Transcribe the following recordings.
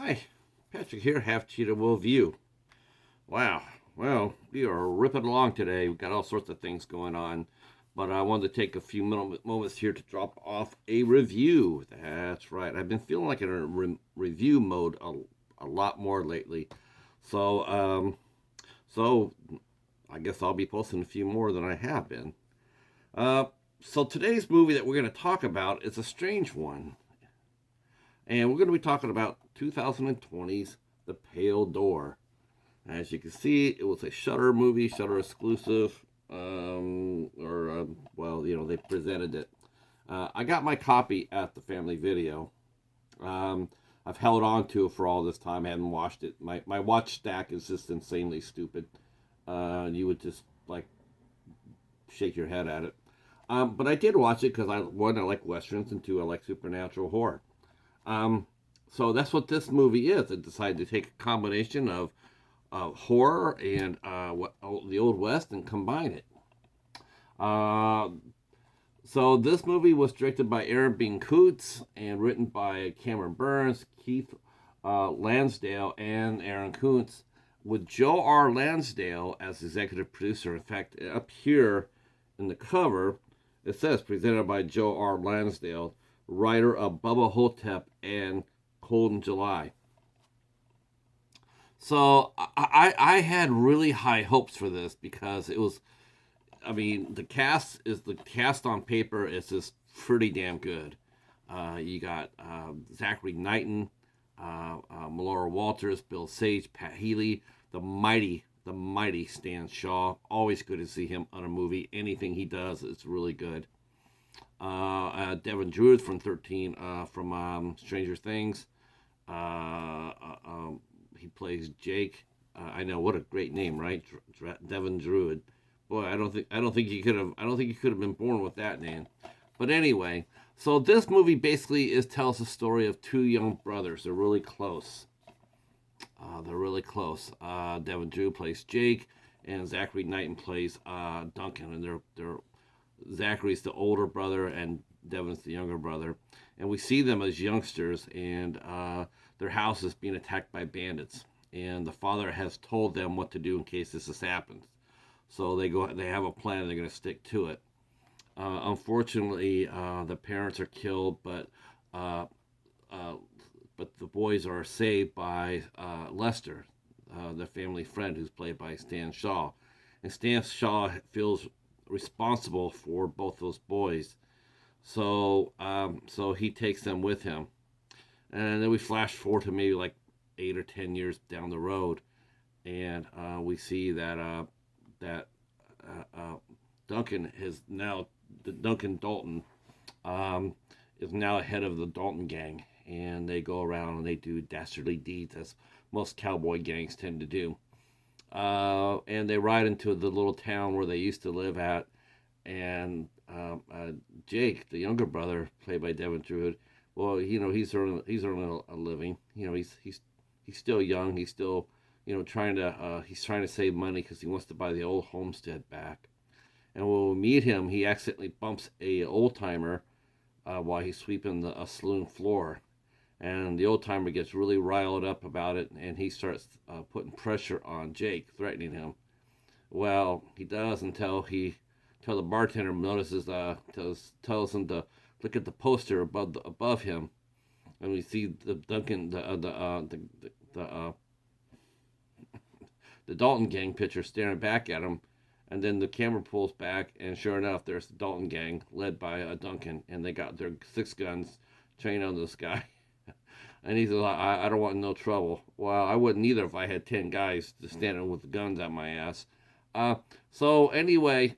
Hi, Patrick here, Half Cheetah Will View. Wow, well, we are ripping along today. We've got all sorts of things going on, but I wanted to take a few moments here to drop off a review. That's right, I've been feeling like in a review mode a lot more lately. So, so I guess I'll be posting a few more than I have been. Uh, so today's movie that we're going to talk about is a strange one. And we're going to be talking about 2020's The Pale Door. As you can see, it was a Shutter movie, Shutter exclusive, well, they presented it. I got my copy at the family video. Um, I've held on to it for all this time. I haven't watched it. My watch stack is just insanely stupid. You would just like shake your head at it. But I did watch it because I like westerns, and two, I like supernatural horror. Um, so that's what this movie is. It decided to take a combination of horror and the Old West and combine it. Uh, so this movie was directed by Aaron Bean Coots and written by Cameron Burns, Keith Lansdale, and Aaron Coots, with Joe R. Lansdale as executive producer. In fact, up here in the cover, it says presented by Joe R. Lansdale, writer of Bubba Hotep and Cold in July. So I had really high hopes for this because it was, I mean, the cast on paper is just pretty damn good. You got Zachary Knighton, Melora Walters, Bill Sage, Pat Healy, the mighty Stan Shaw. Always good to see him on a movie. Anything he does is really good. Devin Druid from 13 from Stranger Things. Uh, uh, um, he plays Jake. I know, what a great name, right? Devin Druid. Boy, I don't think he could have been born with that name. But anyway, so this movie basically tells the story of two young brothers. They're really close. Devin Drew plays Jake, and Zachary Knighton plays Duncan, and they're Zachary's the older brother, and Devin's the younger brother. And we see them as youngsters, and their house is being attacked by bandits. And the father has told them what to do in case this happens. So they have a plan, and they're going to stick to it. Unfortunately, the parents are killed, uh, uh, but the boys are saved by Lester, the family friend, who's played by Stan Shaw. And Stan Shaw feels responsible for both those boys, so he takes them with him. And then we flash forward to maybe like 8 or 10 years down the road, and we see that Duncan is now Duncan Dalton um, is now head of the Dalton gang, and they go around and they do dastardly deeds as most cowboy gangs tend to do. And they ride into the little town where they used to live at, and Jake, the younger brother, played by Devin Druid, well, he's earning a living. He's still young. He's still he's trying to save money because he wants to buy the old homestead back. And when we meet him, he accidentally bumps a old timer while he's sweeping a saloon floor, and the old timer gets really riled up about it, and he starts putting pressure on Jake, threatening him. Well, he does until the bartender notices, tells him to look at the poster above him, and we see the Duncan the Dalton gang picture staring back at him, and then the camera pulls back, and sure enough, there's the Dalton gang led by Duncan, and they got their 6 guns trained on this guy. And he's like, I don't want no trouble. Well, I wouldn't either if I had 10 guys just standing with guns at my ass. So anyway,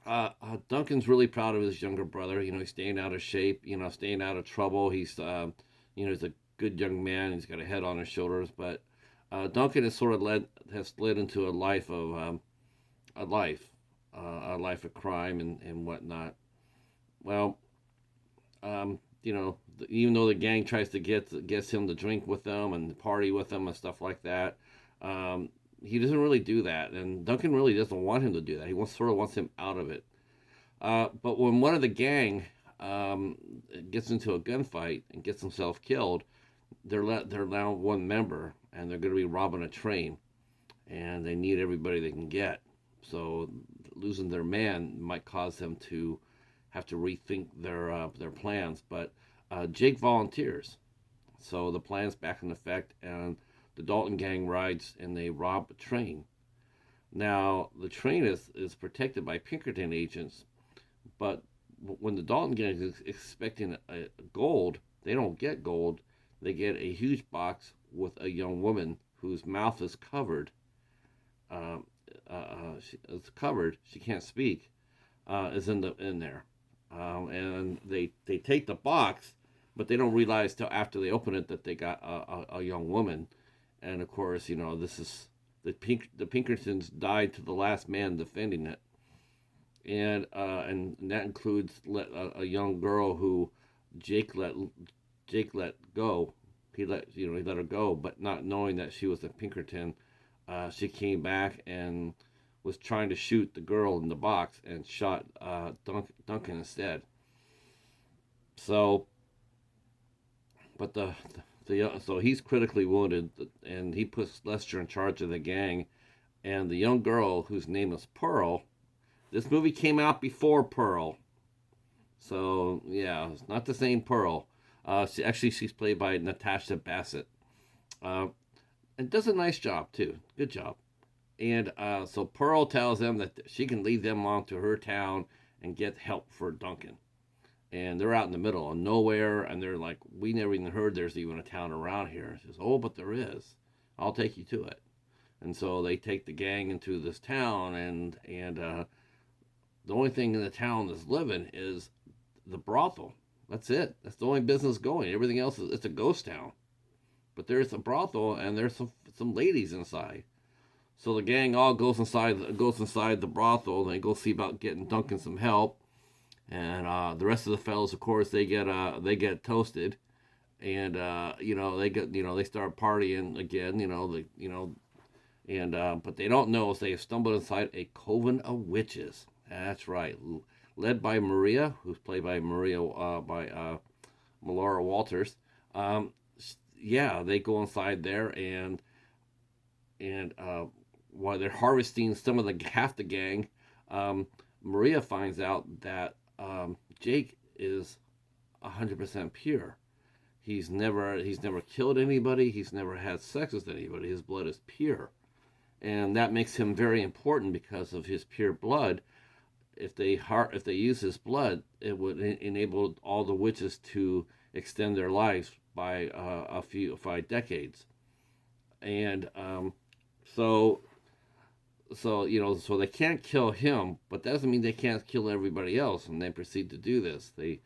Duncan's really proud of his younger brother. He's staying out of shape, staying out of trouble. He's a good young man. He's got a head on his shoulders. But Duncan has led into a life, a life of crime and whatnot. Well, even though the gang tries to gets him to drink with them and party with them and stuff like that, um, he doesn't really do that, and Duncan really doesn't want him to do that. He wants him out of it. But when one of the gang gets into a gunfight and gets himself killed, they're now one member, and they're going to be robbing a train, and they need everybody they can get. So losing their man might cause them to have to rethink their plans. But Jake volunteers, so the plan's back in effect, and the Dalton gang rides and they rob a train. Now the train is protected by Pinkerton agents, but when the Dalton gang is expecting gold, they don't get gold. They get a huge box with a young woman whose mouth is covered. It's covered. She can't speak. Is in there, and they take the box, but they don't realize till after they open it that they got a young woman, and of course, this is the Pinkertons died to the last man defending it, and that includes a young girl who Jake let Jake let go. He let her go, but not knowing that she was a Pinkerton, she came back and was trying to shoot the girl in the box and shot Duncan instead. So, but so he's critically wounded, and he puts Lester in charge of the gang, and the young girl whose name is Pearl. This movie came out before Pearl, so yeah, it's not the same Pearl. She's played by Natasha Bassett, and does a nice job too. Good job. And so Pearl tells them that she can lead them on to her town and get help for Duncan. And they're out in the middle of nowhere, and they're like, "We never even heard there's even a town around here." She says, "Oh, but there is. I'll take you to it." And so they take the gang into this town, and the only thing in the town that's living is the brothel. That's it. That's the only business going. Everything else is it's a ghost town. But there's a brothel, and there's some ladies inside. So the gang all goes inside the brothel, and they go see about getting Duncan some help. And the rest of the fellas, of course, they get toasted, and they start partying again. And but they don't know is they have stumbled inside a coven of witches. That's right, led by Maria, who's played by Melora Walters. Um, yeah, they go inside there, and while they're harvesting some of the half the gang, um, Maria finds out that Jake is 100% pure. He's never killed anybody. He's never had sex with anybody. His blood is pure, and that makes him very important because of his pure blood. If they use his blood, it would enable all the witches to extend their lives by 5 decades. And so so they can't kill him, but that doesn't mean they can't kill everybody else. And they proceed to do this. They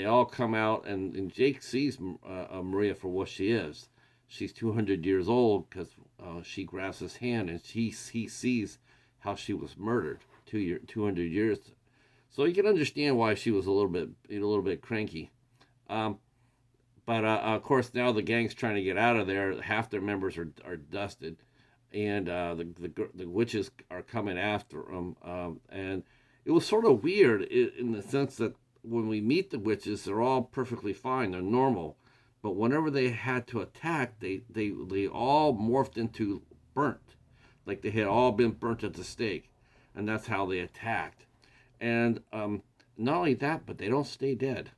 all come out, and Jake sees Maria for what she is. She's 200 years old because she grabs his hand, and he sees how she was murdered 200 years. So you can understand why she was a little bit cranky. Um, but of course now the gang's trying to get out of there. Half their members are dusted, and the witches are coming after them. And it was sort of weird in the sense that when we meet the witches, they're all perfectly fine. They're normal. But whenever they had to attack, they all morphed into burnt, like they had all been burnt at the stake, and that's how they attacked. And not only that, but they don't stay dead.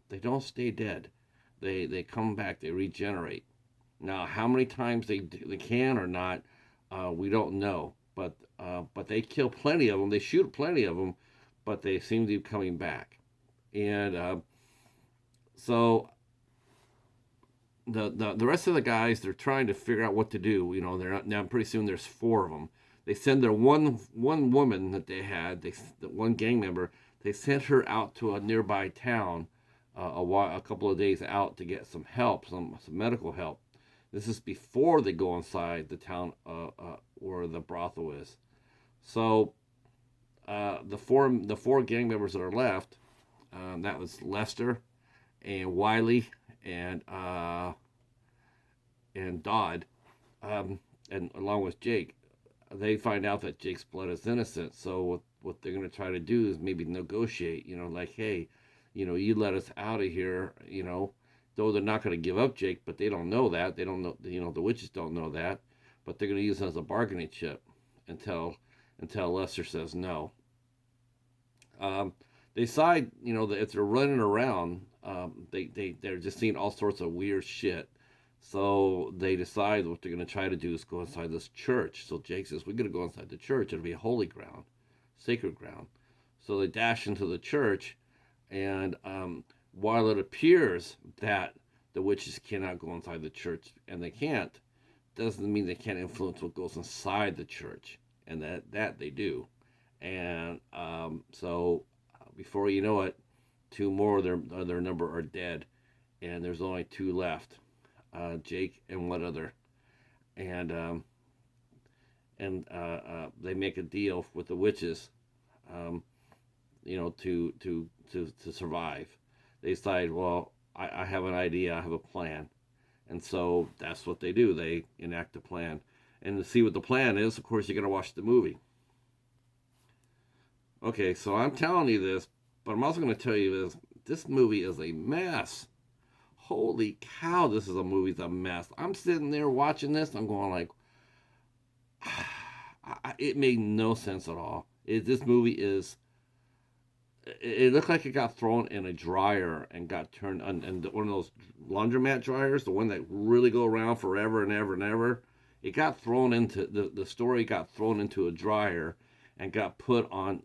They don't stay dead. They come back. They regenerate. Now, how many times they can or not, we don't know. But they kill plenty of them. They shoot plenty of them, but they seem to be coming back. And so the rest of the guys, they're trying to figure out what to do. They're not, now pretty soon there's four of them. They send their one woman that they had, the one gang member. They sent her out to a nearby town, a couple of days out to get some help, some medical help. This is before they go inside the town where the brothel is. So the four gang members that are left, that was Lester and Wiley and Dodd, and along with Jake. They find out that Jake's blood is innocent. So what they're going to try to do is maybe negotiate. Like, hey, you let us out of here. though they're not going to give up Jake, but they don't know that. They don't know, the witches don't know that, but they're going to use it as a bargaining chip until Lester says no. Um, they decide, that if they're running around, they're just seeing all sorts of weird shit. So they decide what they're going to try to do is go inside this church. So Jake says, "We're going to go inside the church. It'll be a holy ground, sacred ground." So they dash into the church, and while it appears that the witches cannot go inside the church, and they can't, doesn't mean they can't influence what goes inside the church, and that they do. And so before you know it, two more of their number are dead, and there's only two left, Jake and one other, and they make a deal with the witches, um, to survive. They decide, well, I have an idea, I have a plan, and so that's what they do. They enact a plan, and to see what the plan is, of course, you got to watch the movie. Okay, so I'm telling you this, but I'm also going to tell you this. This movie is a mess. Holy cow, this is a movie's a mess. I'm sitting there watching this. I'm going like, it made no sense at all. This movie is. It looked like it got thrown in a dryer and got turned on, and one of those laundromat dryers, the one that really go around forever and ever and ever. It got thrown into the story got thrown into a dryer and got put on,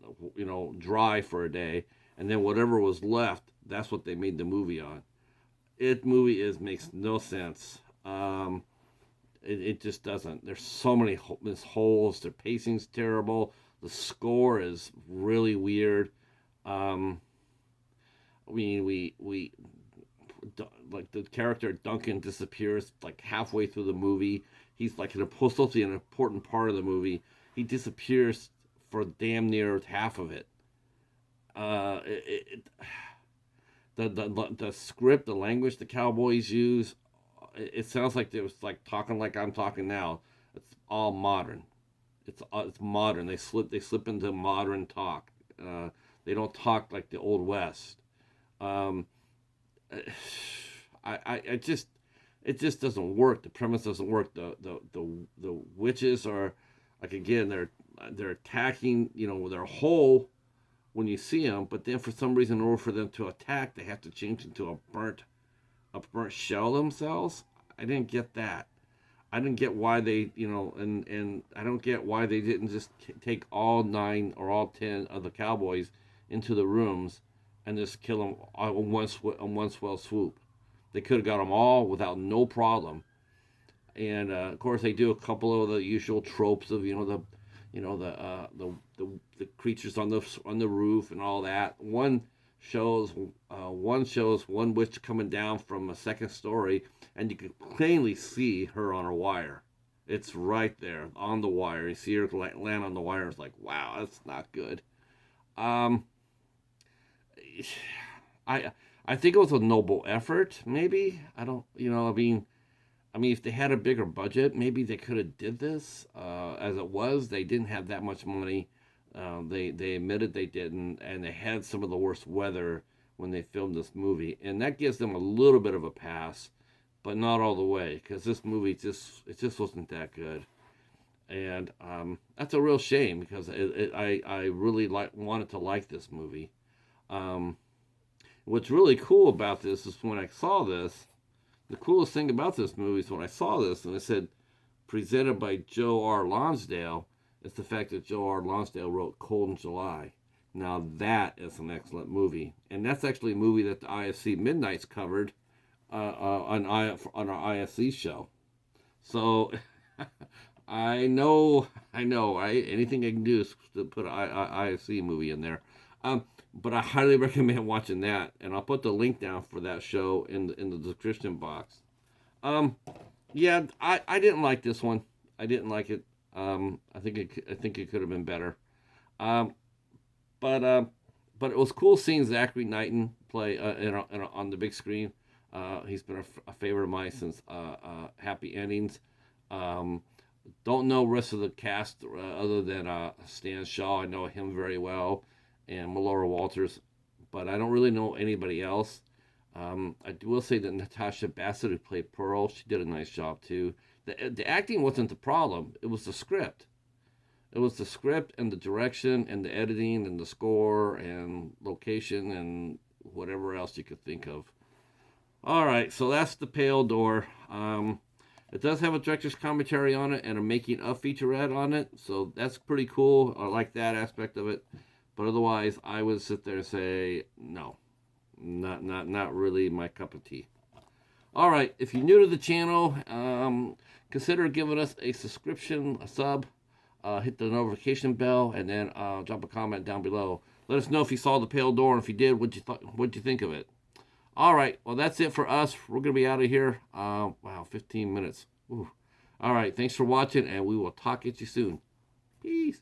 dry for a day, and then whatever was left, that's what they made the movie on. It movie makes no sense. It just doesn't. There's so many holes. The pacing's terrible. The score is really weird. Um, I mean, we like the character Duncan disappears like halfway through the movie. He's like supposed to be an important part of the movie. He disappears for damn near half of it. It the script, the language the Cowboys use, it sounds like it was like talking like I'm talking now. It's all modern. It's modern. They slip into modern talk. They don't talk like the old West. Um, I just it just doesn't work. The premise doesn't work. The witches are like, again, they're attacking. They're whole when you see them, but then for some reason, in order for them to attack, they have to change into a burnt shell themselves. I didn't get that. I didn't get why they, and I don't get why they didn't just take all 9 or all 10 of the cowboys into the rooms and just kill them on one swell swoop. They could have got them all without no problem. And of course, they do a couple of the usual tropes of the creatures on the roof and all that. Shows one shows one witch coming down from a second story, and you can plainly see her on a wire. It's right there on the wire. You see her land on the wire. It's like, wow, that's not good. Um, I I think it was a noble effort. Maybe I don't. I mean, if they had a bigger budget, maybe they could have did this. As it was, they didn't have that much money. They admitted they didn't, and they had some of the worst weather when they filmed this movie, and that gives them a little bit of a pass, but not all the way, because this movie just wasn't that good, and that's a real shame because I really wanted to like this movie. Um, what's really cool about this is when I saw this, the coolest thing about this movie is when I saw this and it said presented by Joe R. Lonsdale, is the fact that Joe R. Lonsdale wrote Cold in July. Now that is an excellent movie, and that's actually a movie that the IFC MidKnights covered on our IFC show. So anything I can do is to put an IFC movie in there. But I highly recommend watching that, and I'll put the link down for that show in the description box. Um, yeah, I didn't like this one. I didn't like it. I think it could have been better. Um, but but it was cool seeing Zachary Knighton play on the big screen. He's been a favorite of mine since Happy Endings. Um, don't know rest of the cast other than Stan Shaw. I know him very well, and Melora Walters, but I don't really know anybody else. I will say that Natasha Bassett, who played Pearl, she did a nice job too. The acting wasn't the problem; it was the script. It was the script and the direction and the editing and the score and location and whatever else you could think of. All right, so that's The Pale Door. It does have a director's commentary on it and a making of featurette on it, so that's pretty cool. I like that aspect of it. But otherwise, I would sit there and say no, not really my cup of tea. All right, if you're new to the channel, consider giving us a subscription, a sub. Hit the notification bell, and then drop a comment down below. Let us know if you saw The Pale Door, and if you did, what'd you think of it? All right, well, that's it for us. We're going to be out of here. Wow, 15 minutes. Ooh. All right, thanks for watching, and we will talk at you soon. Peace.